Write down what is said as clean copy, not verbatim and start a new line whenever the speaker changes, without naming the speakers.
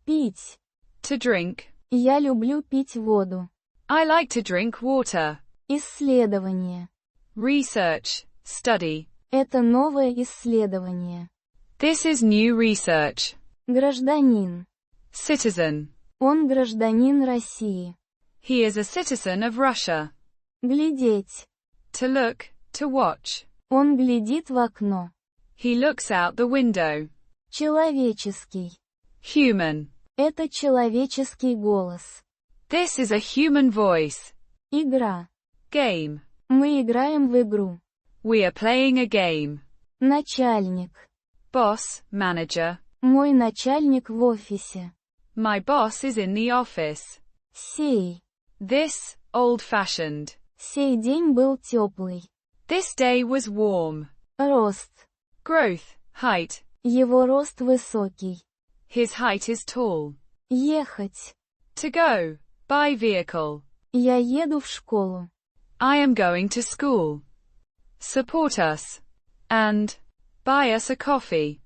Пить.
To drink.
Я люблю пить воду.
I like to drink water.
Исследование.
Research. Study.
Это новое исследование.
This is new research.
Гражданин.
Citizen.
Он гражданин России.
He is a citizen of Russia.
Глядеть.
To look. To watch.
Он глядит в окно.
He looks out the window.
Человеческий.
Human.
Это человеческий голос.
This is a human voice.
Игра.
Game.
Мы играем в игру.
We are playing a game.
Начальник.
Boss, manager.
Мой начальник в офисе.
My boss is in the office.
Сей.
This, old-fashioned.
Сей день был теплый.
This day was warm.
Рост.
Growth, height.
Его рост высокий.
His height is tall.
Ехать.
To go. By vehicle.
Я еду в школу.
I am going to school. Support us. And buy us a coffee.